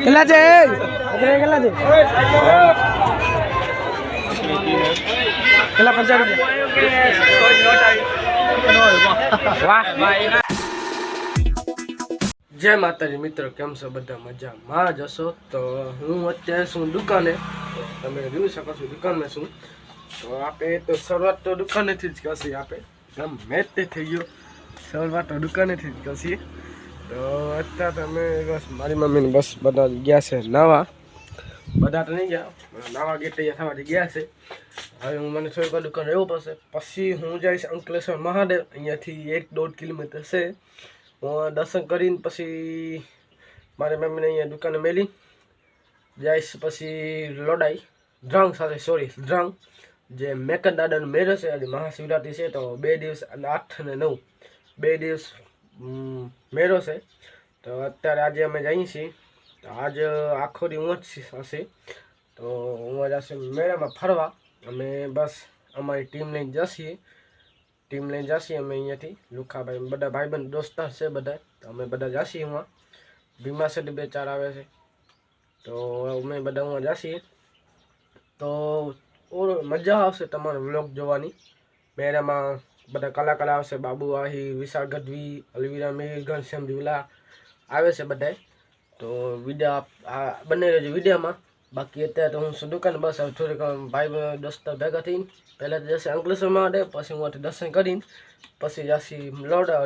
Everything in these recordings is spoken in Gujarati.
કેટલા છે કેટલા છે કેટલા 50 રૂપિયા જય માતાજી મિત્રો, કેમ છો બધા? મજામાં જશો? તો હું અત્યારે શું દુકાને, તમે જોઈ શકો છો દુકાનમાં છું. તો આપણે તો શરૂઆત તો દુકાનેથી જ કરશી. આપણે ગમે તે થઈ ગયો, શરૂઆત તો દુકાનેથી જ કરશી. તો અત્યારે તમે બસ મારી મમ્મીને બસ બધા ગયા છે નાવા. બધા તો નહીં ગયા, નાવા ગેટ તૈયાર થવાથી ગયા છે. હવે હું મને થોડીક દુકાન રહેવું પડશે. પછી હું જઈશ અંકલેશ્વર મહાદેવ, અહીંયાથી 1-1.5 કિલોમીટર છે. હું દર્શન કરીને પછી મારી મમ્મીને અહીંયા દુકાને મેલી જઈશ. પછી લોડાઈ ધ્રાંગ સાથે ધ્રાંગ જે મેકન દાદાનો મેળો છે. આજે મહાશિવરાત્રિ છે, તો 2 દિવસ અને 8 અને 9 2 દિવસ મેળો છે. તો અત્યારે આજે અમે જઈએ છીએ. તો આજ આખો દી હું જ હશે. તો હું જશે મેળામાં ફરવા. અમે બસ અમારી ટીમ લઈને જઈએ અમે અહીંયાથી લુખાભાઈ બધા ભાઈબંધ દોસ્તાર છે બધા. તો અમે બધા જઈએ હું ભીમા સેટ 2-4 આવે છે. તો અમે બધા હું જઈએ. તો મજા આવશે તમારો વ્લોગ જોવાની. મેળામાં બધા કલાકાર આવશે. બાબુ આહિર, વિશાળ ગઢવી, અલવીરા મીર, ઘનશ્યામ ઝુલા આવે છે બધા. તો વિડીયો બને રહેજો વિડીયોમાં. બાકી અત્યારે તો હું દુકાન બસ હવે થોડીક ભાઈ દોસ્તો ભેગા થઈને પહેલાં તો જશે અંકલેશ્વરમાં માટે, પછી હું દર્શન કરીને પછી જશે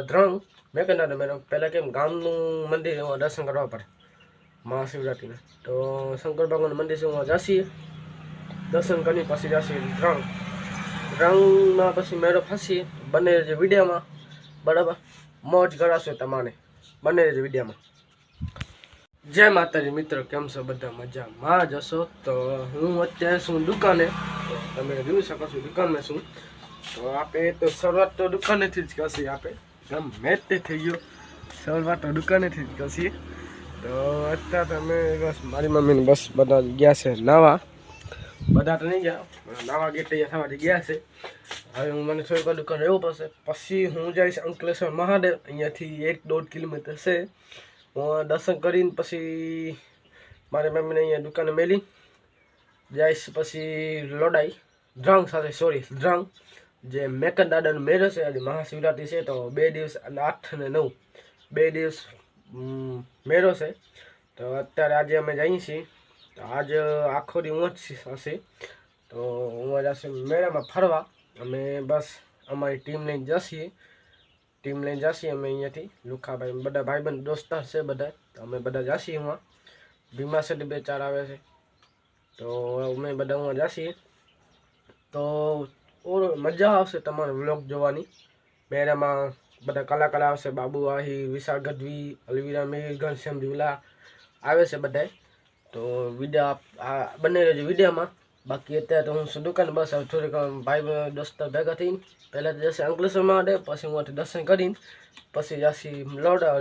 ધ્રાંગ મેકનાડે મેળો. પહેલાં કેમ ગામનું મંદિર દર્શન કરવા પડે મહાશિવરાત્રિના. તો શંકર ભગવાનનું મંદિર છે, હું જશે દર્શન કરીને પછી જશે ધ્રાંગમાં પછી મેળો ફસી. બને રહેજો વિડીયોમાં, બરાબર? મોજ કરાશો તમારે. બને રહેજો વિડીયોમાં. જય માતાજી મિત્રો, કેમ છો બધા? મજામાં જશો? તો હું અત્યારે શું દુકાને, તમે જોઈ શકો છો દુકાનમાં છું. તો આપણે તો શરૂઆત તો દુકાનેથી જ કરશી. આપણે ગમે તે થઈ ગયો, શરૂઆત તો દુકાનેથી જ કરશી. તો અત્યારે તમે બસ મારી મમ્મીને બસ બધા ગયા છે નાવા. બધા તો નહીં ગયા, નાવા ગેટ તૈયાર થવાથી ગયા છે. હવે હું મને થોડીક દુકાન રહેવું પડશે. પછી હું જઈશ અંકલેશ્વર મહાદેવ, અહીંયાથી 1-1.5 કિલોમીટર છે. હું દર્શન કરીને પછી મારી મમ્મીને અહીંયા દુકાને મેલી જઈશ. પછી લોડાઈ ધ્રાંગ સાથે ધ્રાંગ જે મેકન દાદાનો મેળો છે. આજે મહાશિવરાત્રિ છે, તો 2 દિવસ અને 8 અને 9 2 દિવસ મેળો છે. તો અત્યારે આજે અમે જઈએ છીએ. તો આજ આખો દી હું જ હશે. તો હું જશે મેળામાં ફરવા. અમે બસ અમારી ટીમ લઈને જઈએ અમે અહીંયાથી લુખાભાઈ બધા ભાઈબંધ દોસ્તાર છે બધા. તો અમે બધા જઈએ હું ભીમા સેટ 2-4 આવે છે. તો અમે બધા હું જઈએ. તો મજા આવશે તમારો વ્લોગ જોવાની. મેળામાં બધા કલાકાર આવશે. બાબુ આહિર, વિશાળ ગઢવી, અલવીરા મીર, ઘનશ્યામ ઝુલા આવે છે બધા. તો વિડીયો બને રહેજો વિડીયોમાં. બાકી અત્યારે તો હું દુકાન બસ હવે થોડીક ભાઈ દોસ્તો ભેગા થઈને પહેલાં તો જશે અંકલેશ્વરમાં માટે, પછી હું દર્શન કરીને પછી જશે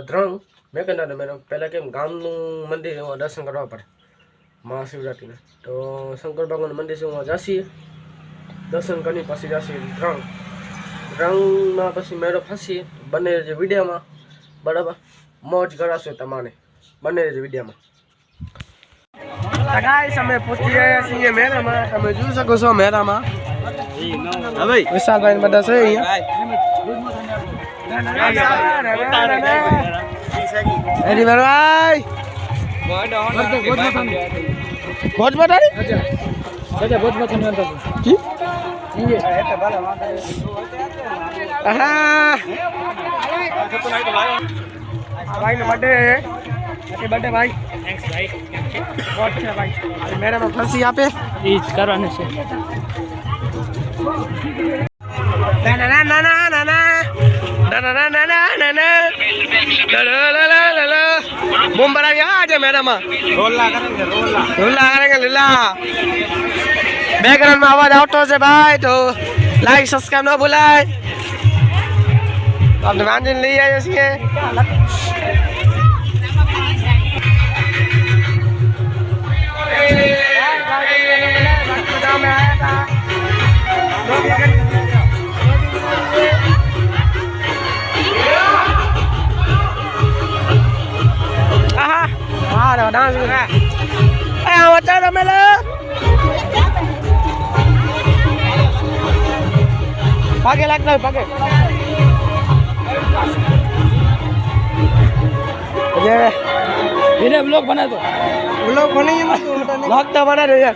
ધ્રાંગ મેકનાડે મેળો. પહેલાં કેમ ગામનું મંદિર દર્શન કરવા પડે મહાશિવરાત્રિના. તો શંકર ભગવાનનું મંદિર છે, હું જશે દર્શન કરીને પછી જશે ધ્રાંગમાં પછી મેળો ફસી. બને રહેજો વિડીયોમાં, બરાબર? મોજ કરાશો તમારે. બને રહેજો વિડીયોમાં. ગાઈસ અમે પહોંચી ગયા છીએ મેળામાં. તમે જોઈ શકો છો મેળામાં વિશાલભાઈ બધા છે બર્થડે ભાઈ. થેન્ક્સ ભાઈ. કેમ છે? ગોડ છે ભાઈ. મેડમ ફરસી આપે એ જ કરવાનું છે. ના ના ના ના ના ના બૂમ ભરાવી આજે મેડમ રોલા કરેંગે લીલા. બેકગ્રાઉન્ડમાં અવાજ આવતો છે ભાઈ, તો લાઈક સબસ્ક્રાઈબ ન ભૂલાય. આપણે વાંધીને લઈ આવ્યા છીએ. બાર ડાન્સ કરે એ આ વચ્ચે રમે લે ભાગે લાગતા ભાગે ये ब्लॉग बना तो ब्लॉग बने ब्लॉग तो बना रहे यार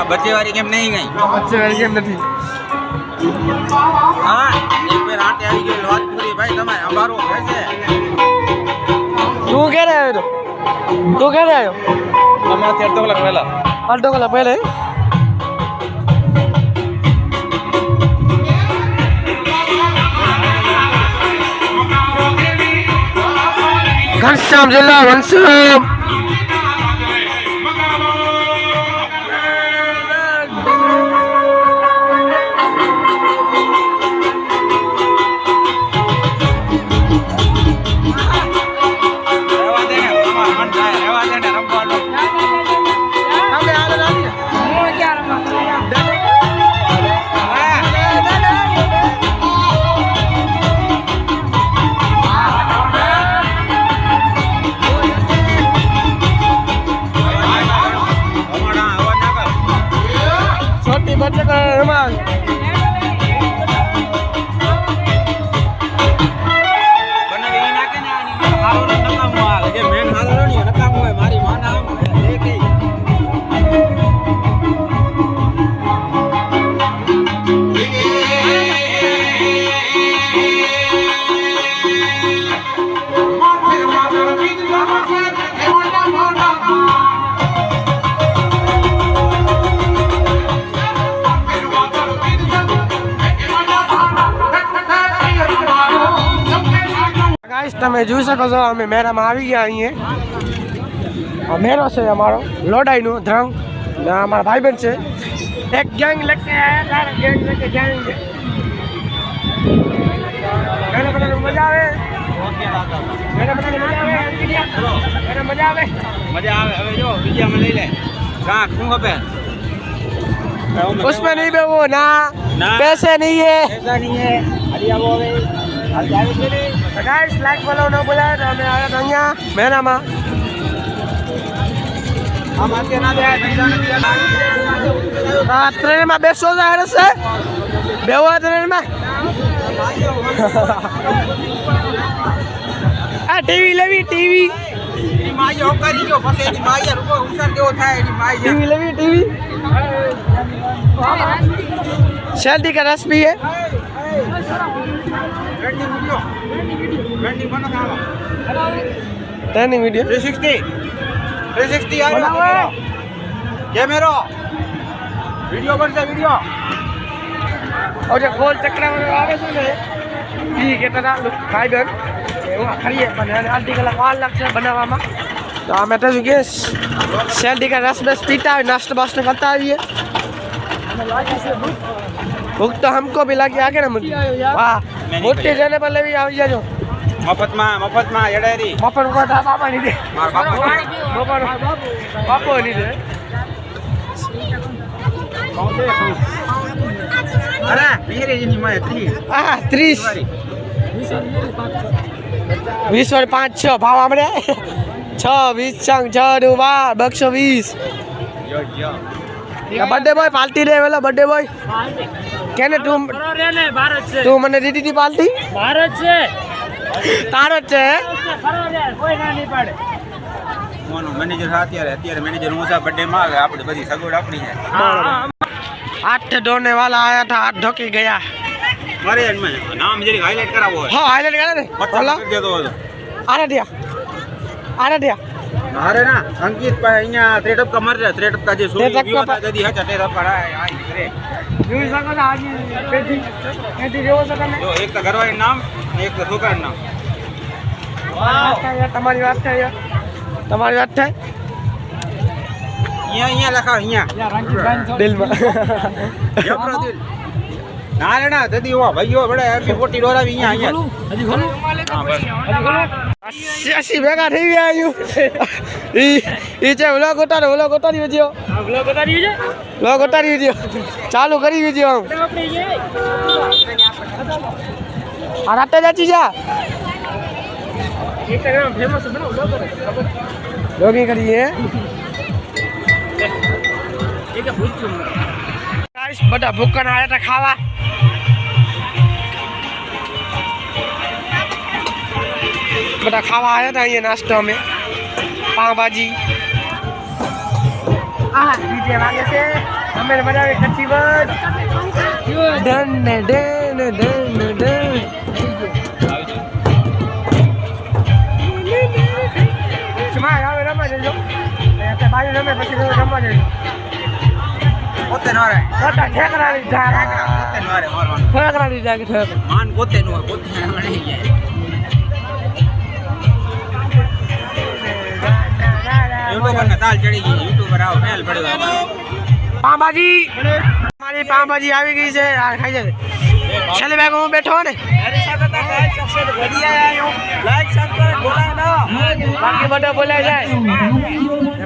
बच्चे वाली गेम नहीं गई बच्चे वाली गेम नहीं हाँ एक बार आटे आई गई बात पूरी भाई तुम्हारे हमारो कैसे तू कह रहे हो तू कह रहे हो हमारे अर्धो कलाक पहले घनश्याम जिला घनश्याम बच्चे का रहमान बने गई ना के ना हारो नका मुआ लगे मेन हारो नहीं नका मुआ मारी माना लेके તમે જોઈ શકો છો અમે મેળામાં આવી ગયા અહીંયા મેળો છે અમારો લોડાઈનો ધ્રંગ ને અમારા ભાઈબંધ છે એક ગેંગ લેકે આયા તારા ગેંગ લેકે જાएंगे ઘણા બધા મજા આવે ઘણા બધા મજા આવે હવે જો વિડિયો માં લઈ લે કાં શું ખપે उसमें नहीं बे वो ना पैसे नहीं है अरे वो હવે હાલ જાવે છે ને गाइस लाइक फॉलो न बोला तो અમે આવ્યા અહીંયા મેળામાં हम आके ना जाए આ ટ્રેનમાં બેસો જાય છે બેવો ટ્રેનમાં આ ટીવી લેવી ટીવી એની માઈ હોકારી ગયો પછી એની માઈ રૂપો ઉસાર કેવો થાય એની માઈ टीवी लेवी टीवी शर्दी का रस भी है ट्रेंडिंग बनो खावा ट्रेनिंग वीडियो 360 आ रहा है कैमरा वीडियो बनता वीडियो और जो गोल चक्रा में आवे છે ને ઈ કે તના ફાઈબર એવું ખરીએ બનાને આધી કલાક વાર લાગશે બનાવવામાં તો આ મેટર ગેસ શેરડી કા રસ બસ पीता है नाश्ता वास्ता करता है ये भूख तो हमको भी लगी आगे ना मुझे वाह मोटे जने पर लेवी આવી જાજો મફતમાં એડારી મફત કો બાપા ની દે માર બાપા બાપો ની દે અરે મેરે એની માં 30 આ 30 20 और 5 6 भाव हमरे 6 20 संग 6 નું 220 यो बर्थडे बॉय पार्टी दे वेला बर्थडे बॉय केने तू કરો રે ને ભારત છે तू મને દીધી તી પાર્ટી ભારત છે તારો છે કરો રે કોઈ ના નહીં પાડે મોનો મેનેજર અત્યારે મેનેજર ઊંચા બર્થડે માં આવે આપણી બધી સગવડ આપણી છે 8 ढोने वाला आया था 8 ढोके गया મારે નામ જરી હાઇલાઇટ કરાવવો હોય હા હાઈલાઈટ કરે ને પટ્ટા કરી દેતો હોય આને દિયા અરે ના અંકિત ભાઈ અહીંયા 3 ટપકા મારે 3 ટપકા જે સોરી 3 ટપકા વિવાદ જદી હતા 3 ટપકા આ કરે જોઈ શકો છો આજે પેટી જેવો છો તમે જો એક તો ઘરવાળી નામ અને એક તો છોકરાનું નામ તમારી વાત થાય અહીંયા લખાવ અહીંયા દિલમાં જબરો દિલ ના રે ના દદી હો ભાઈઓ બડે એમની પોટી ડોરાવી અહીંયા અસી ભેગા થઈ ગયા ઈ છે ઓલો ગોટારી વેચ્યો લો ગોટારી વેચ્યો ચાલુ કરી વેચ્યો આ રાતે જાચી જા ઇન્સ્ટાગ્રામ ફેમસ છે ને લોગિંગ કરીએ એક ભૂખ્યું ગાઈસ બધા ભૂખન આયા તા ખાવા બધા ખાવા આવ્યા હતા અહીંયા નાસ્તો અમે પાવભાજી ડીજે વાગે છે અમે બનાવી કચ્છી બસ ડન ને ડન ડન ડન ચમા આવે રમવા જજો તે બાજુ રમે પછી રમવા જજો પોતે ન રે પોતા ઠેકરાડી જા પોતે ન રે મારવાનું ઠેકરાડી જા કે ઠેક માન પોતે ન હોય પોતે રમણે જાય યુટ્યુબર ને તાલ ચડી ગઈ યુટ્યુબર આવ મેલ પડ્યો પાવભાજી મારી પાવભાજી આવી ગઈ છે આ ખાઈ જાય છેલ્લે બેગ હું બેઠો ને બાકી બધો બોલાય જાય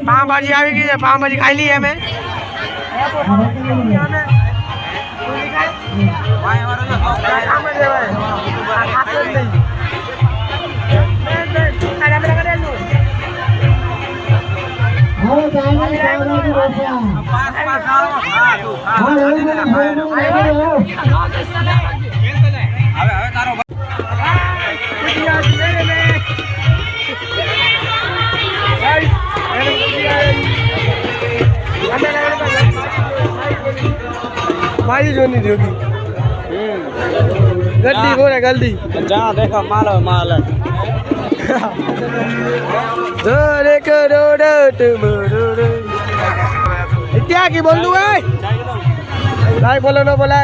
પાવભાજી આવી ગઈ છે પાવભાજી ખાઈ લઈએ અમે भाई जो नहीं होगी गलती बोल रहा गलती जहाँ देखा माल माल दोरे करोड़ तुमरो क्या की बोल दूँ भाई भाई बोलो ना बोला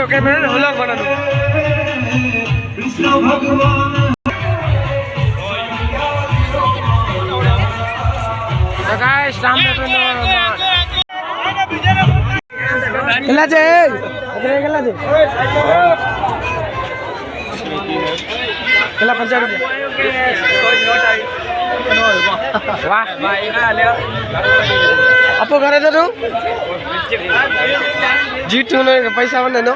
कैमरा व्लॉग बना दो गाइस सामने पे केला जे केला जे केला 50 रुपया वाह आपको करे तो जीतू ने पैसा बने नो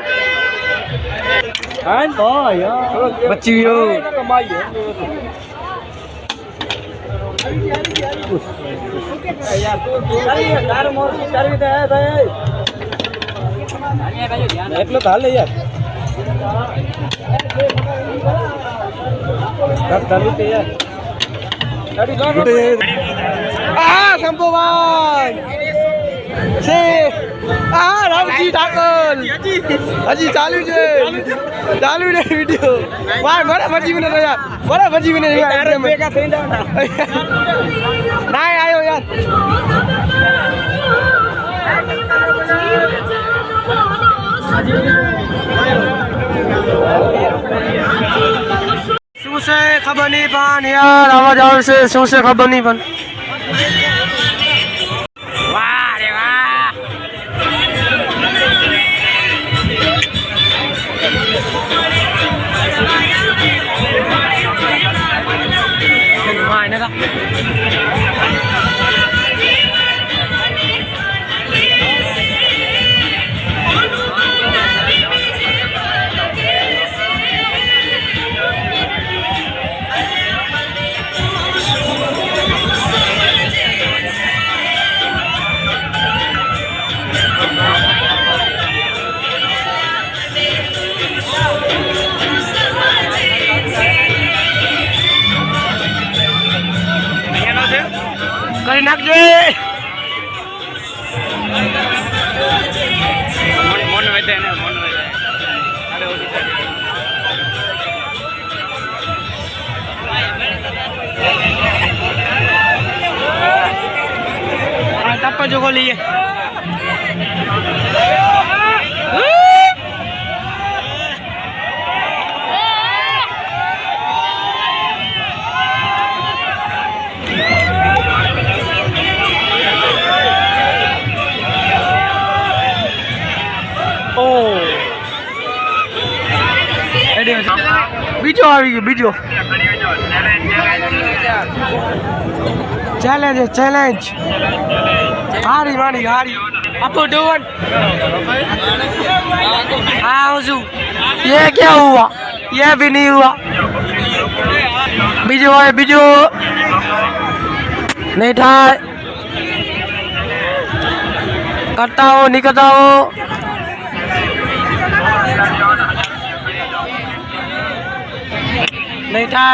बच्ची हो એટલો હાલે યાર शंभू भाई से रामजी ठाकुर हजी चालू है वीडियो भाई बड़ा भजी बने यार बड़ा भजी बने नहीं आयो यार શું છે ખબર નહીં પણ યાર આવાજ આવશે શું છે ખબર નહીં પણ વાહ રે વાહ બોલીએ બીજો આવી ગયો બીજો ચેલેન્જ ચેલેન્જ હારી મારી હારી આપો ડોન हाँ हुजू ये क्या हुआ ये भी नहीं हुआ बीजो है बीजो नहीं था करता हो निकलता हो नहीं था